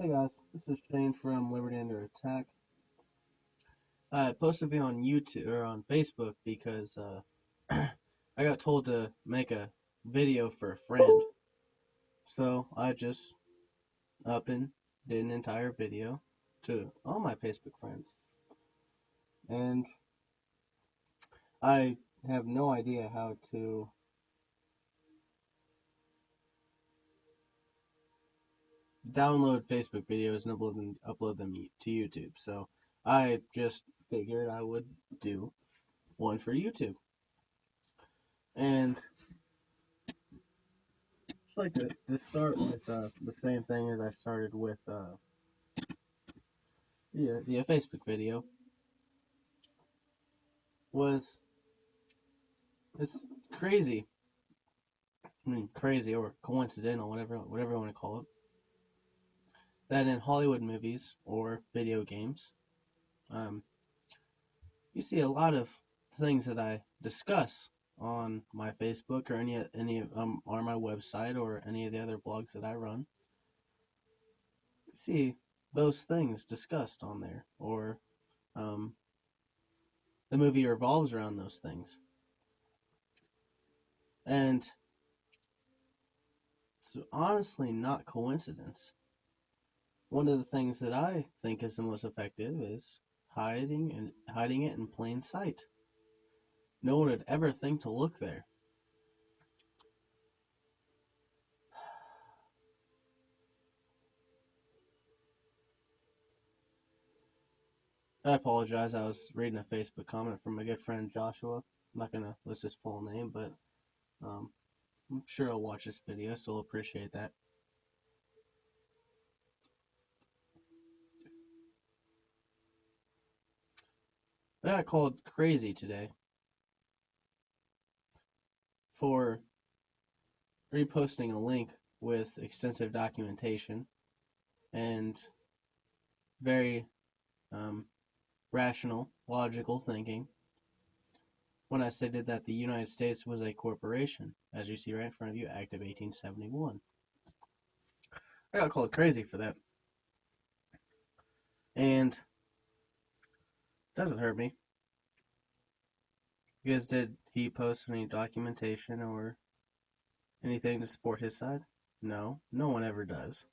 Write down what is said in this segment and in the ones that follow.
Hey guys, this is Shane from Liberty Under Attack. I posted a video on YouTube or on Facebook because I got told to make a video for a friend. So I just up and did an entire video to all my Facebook friends. And I have no idea how to download Facebook videos and upload them to YouTube. So I just figured I would do one for YouTube. And just like to start with the same thing as I started with the Facebook video was it's crazy. I mean, crazy or coincidental, whatever you want to call it. That in Hollywood movies or video games, um, you see a lot of things that I discuss on my Facebook or any on my website or any of the other blogs that I run. See those things discussed on there, or um, the movie revolves around those things. And it's honestly not coincidence. One of the things that I think is the most effective is hiding it in plain sight. No one would ever think to look there. I apologize. I was reading a Facebook comment from my good friend Joshua. I'm not gonna list his full name, but I'm sure he'll watch this video, so he'll appreciate that. I got called crazy today for reposting a link with extensive documentation and very rational, logical thinking when I stated that the United States was a corporation, as you see right in front of you, Act of 1871. I got called crazy for that. And it doesn't hurt me. Because did he post any documentation or anything to support his side? No, no one ever does.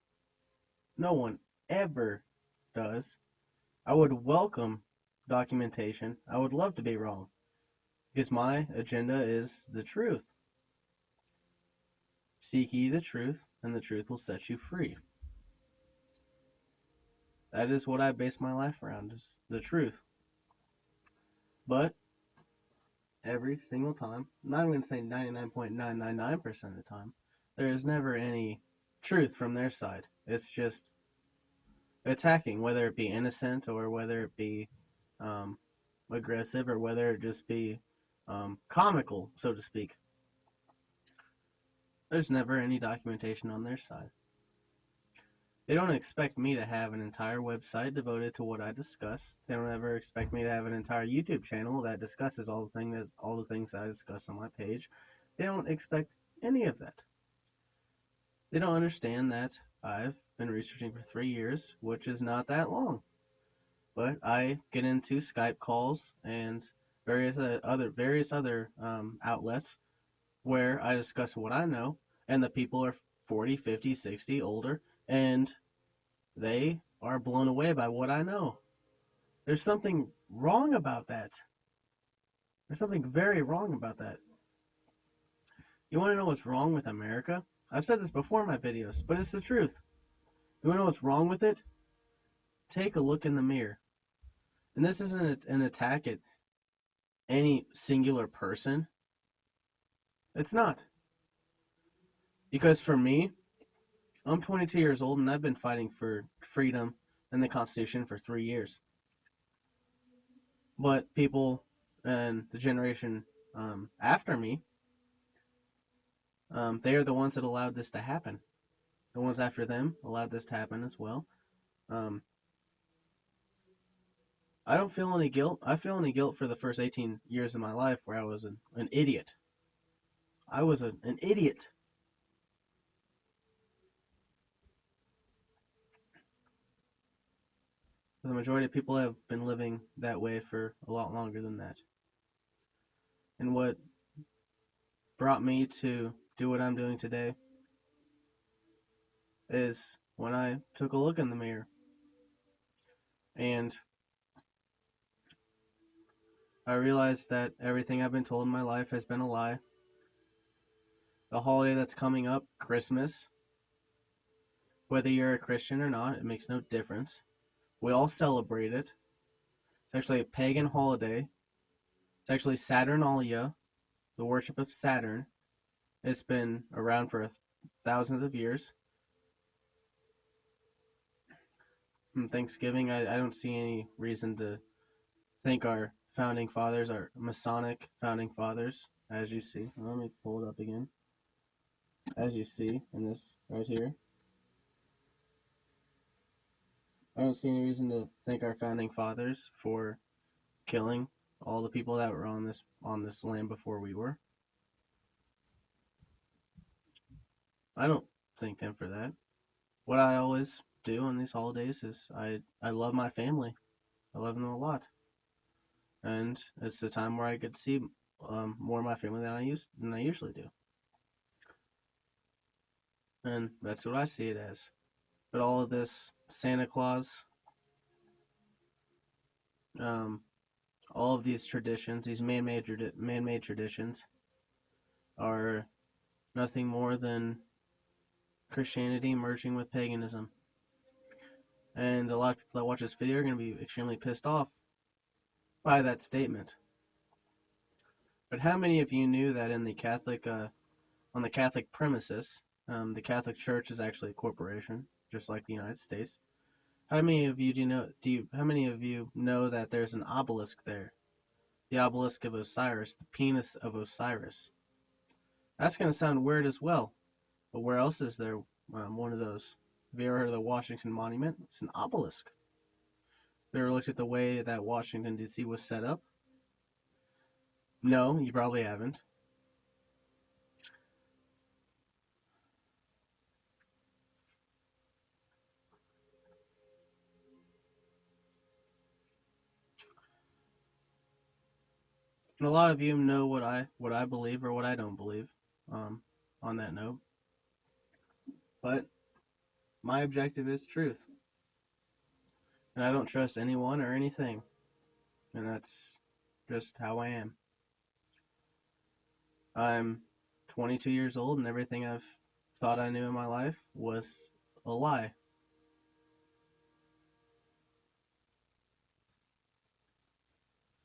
No one ever does. I would welcome documentation. I would love to be wrong. Because my agenda is the truth. Seek ye the truth, and the truth will set you free. That is what I base my life around, is the truth. But every single time, I'm not even going to say 99.999% of the time, there is never any truth from their side. It's just attacking, whether it be innocent or whether it be aggressive or whether it just be comical, so to speak. There's never any documentation on their side. They don't expect me to have an entire website devoted to what I discuss. They don't ever expect me to have an entire YouTube channel that discusses all the things that I discuss on my page. They don't expect any of that. They don't understand that I've been researching for 3 years, which is not that long. But I get into Skype calls and various other outlets where I discuss what I know, and the people are 40, 50, 60, older, and they are blown away by what I know. There's something wrong about that. There's something very wrong about that. You want to know what's wrong with America? I've said this before in my videos, but it's the truth. You want to know what's wrong with it? Take a look in the mirror. And this isn't an attack at any singular person. It's not. Because for me, I'm 22 years old and I've been fighting for freedom and the Constitution for 3 years. But people and the generation after me, they are the ones that allowed this to happen. The ones after them allowed this to happen as well. I don't feel any guilt. I feel any guilt for the first 18 years of my life where I was an idiot. I was an idiot. But the majority of people have been living that way for a lot longer than that. And what brought me to do what I'm doing today is when I took a look in the mirror and I realized that everything I've been told in my life has been a lie. The holiday that's coming up, Christmas, whether you're a Christian or not, it makes no difference. We all celebrate it. It's actually a pagan holiday. It's actually Saturnalia, the worship of Saturn. It's been around for thousands of years. And Thanksgiving, I don't see any reason to think our founding fathers, our Masonic founding fathers, as you see. Let me pull it up again. As you see in this right here. I don't see any reason to thank our founding fathers for killing all the people that were on this land before we were. I don't thank them for that. What I always do on these holidays is I love my family. I love them a lot, and it's the time where I get to see more of my family than I usually do, and that's what I see it as. But all of this Santa Claus, all of these traditions, these man-made traditions, are nothing more than Christianity merging with paganism. And a lot of people that watch this video are going to be extremely pissed off by that statement. But how many of you knew that in the Catholic, on the Catholic premises, the Catholic Church is actually a corporation, just like the United States? How many of you how many of you know that there's an obelisk there? The obelisk of Osiris, the penis of Osiris. That's going to sound weird as well. But where else is there one of those? Have you ever heard of the Washington Monument? It's an obelisk. Have you ever looked at the way that Washington, D.C. was set up? No, you probably haven't. And a lot of you know what I believe or what I don't believe, on that note. But my objective is truth. And I don't trust anyone or anything. And that's just how I am. I'm 22 years old and everything I've thought I knew in my life was a lie.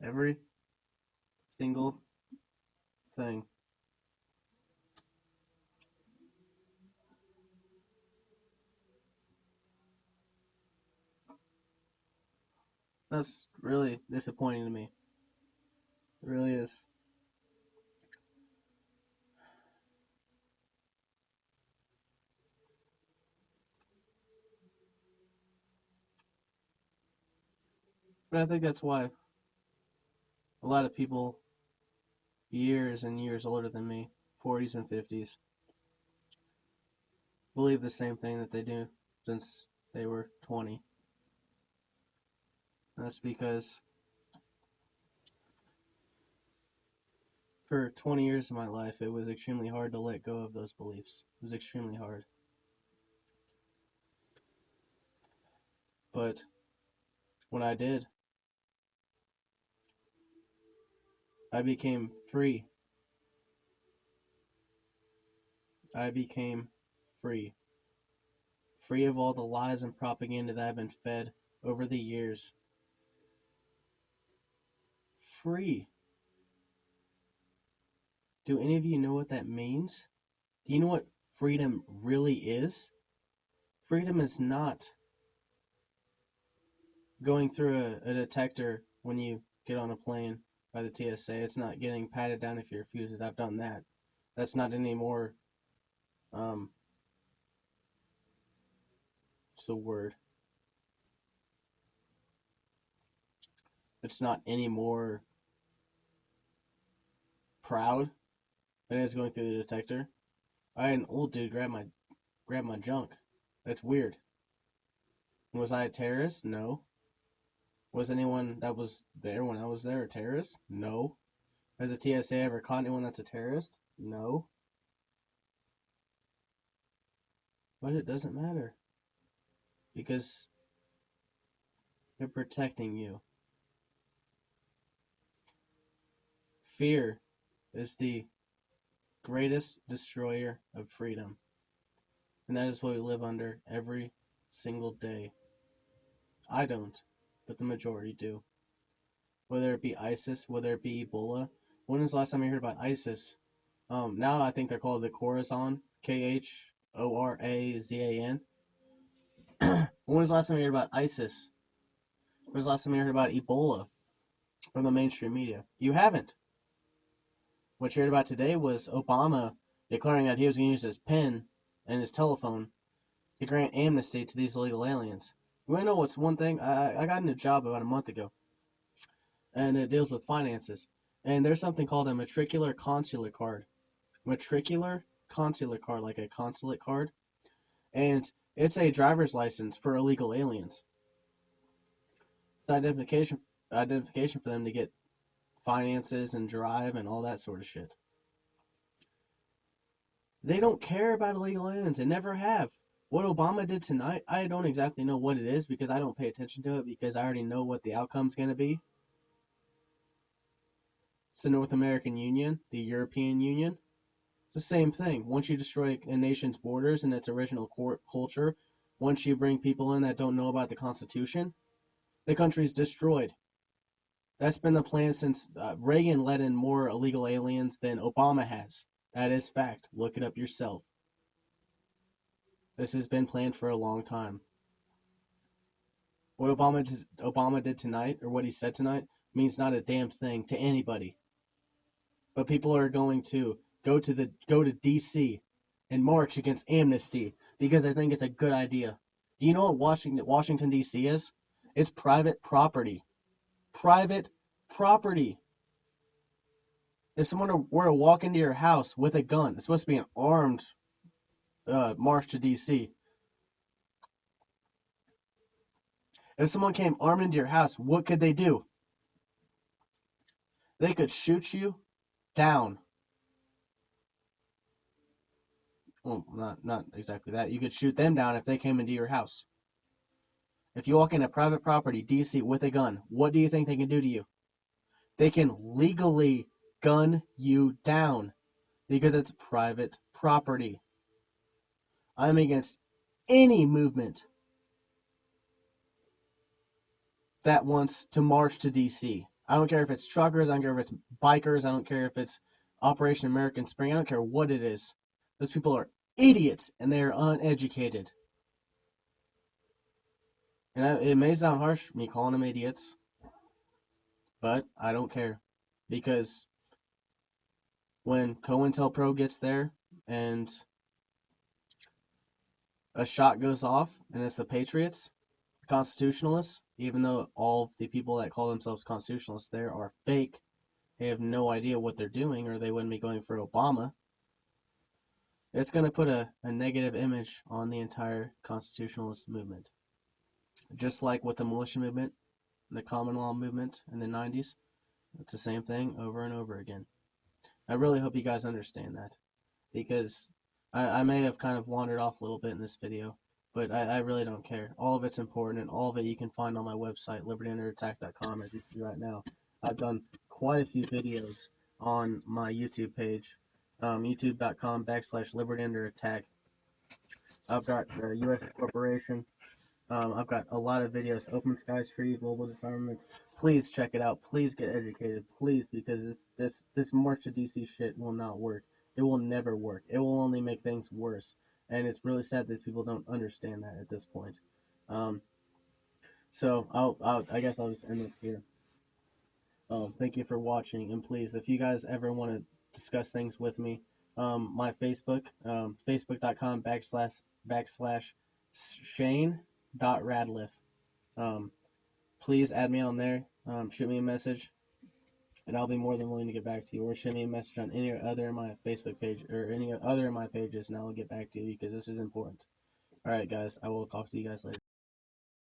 Every single thing. That's really disappointing to me. It really is. But I think that's why a lot of people years and years older than me, 40s and 50s, believe the same thing that they do since they were 20. That's because for 20 years of my life, it was extremely hard to let go of those beliefs. It was extremely hard. But when I did, I became free. I became free. Free of all the lies and propaganda that I've been fed over the years. Free. Do any of you know what that means? Do you know what freedom really is? Freedom is not going through a detector when you get on a plane by the TSA. It's not getting patted down if you refuse it. I've done that. That's not any more, what's the word? It's not any more proud than it is going through the detector. I had an old dude grab my junk. That's weird. Was I a terrorist? No. Was anyone that was there when I was there a terrorist? No. Has the TSA ever caught anyone that's a terrorist? No. But it doesn't matter because they're protecting you. Fear is the greatest destroyer of freedom. And that is what we live under every single day. I don't, but the majority do. Whether it be ISIS, whether it be Ebola. When was the last time you heard about ISIS? Now I think they're called the Khorasan, Khorazan. When was the last time you heard about ISIS? When was the last time you heard about Ebola from the mainstream media? You haven't. What you heard about today was Obama declaring that he was going to use his pen and his telephone to grant amnesty to these illegal aliens. You want to know what's one thing? I got a new job about a month ago, and it deals with finances. And there's something called a matricular consular card. Matricular consular card, like a consulate card. And it's a driver's license for illegal aliens. It's identification for them to get finances and drive and all that sort of shit. They don't care about illegal aliens. They never have. What Obama did tonight, I don't exactly know what it is because I don't pay attention to it because I already know what the outcome's going to be. It's the North American Union, the European Union. It's the same thing. Once you destroy a nation's borders and its original culture, once you bring people in that don't know about the Constitution, the country's destroyed. That's been the plan since Reagan let in more illegal aliens than Obama has. That is fact. Look it up yourself. This has been planned for a long time. What Obama did tonight, or what he said tonight, means not a damn thing to anybody. But people are going to go to D.C. and march against amnesty because I think it's a good idea. Do you know what Washington D.C. is? It's private property. Private property. If someone were to walk into your house with a gun, it's supposed to be an armed march to D.C. If someone came armed into your house, what could they do? They could shoot you down. Well, not exactly that. You could shoot them down if they came into your house. If you walk into private property, D.C., with a gun, what do you think they can do to you? They can legally gun you down because it's private property. I'm against any movement that wants to march to D.C. I don't care if it's truckers, I don't care if it's bikers, I don't care if it's Operation American Spring, I don't care what it is. Those people are idiots and they are uneducated. And it may sound harsh, me calling them idiots, but I don't care. Because when COINTELPRO gets there and a shot goes off and it's the Patriots, constitutionalists, even though all of the people that call themselves constitutionalists there are fake, they have no idea what they're doing or they wouldn't be going for Obama, it's going to put a negative image on the entire constitutionalist movement. Just like with the militia movement, the common law movement in the 90s, it's the same thing over and over again. I really hope you guys understand that, because I may have kind of wandered off a little bit in this video, but I really don't care. All of it's important, and all of it you can find on my website, libertyunderattack.com, as you see right now. I've done quite a few videos on my YouTube page, youtube.com/libertyunderattack. I've got the U.S. Corporation. I've got a lot of videos, Open Skies Free, Global Disarmament. Please check it out. Please get educated. Please, because this March to DC shit will not work. It will never work. It will only make things worse. And it's really sad that people don't understand that at this point. So I guess I'll just end this here. Thank you for watching, and please, if you guys ever want to discuss things with me, my Facebook, facebook.com/Shane.Radliff. Please add me on there. Shoot me a message, and I'll be more than willing to get back to you. Or shoot me a message on any other of my Facebook page or any other of my pages, and I'll get back to you because this is important. All right, guys, I will talk to you guys later.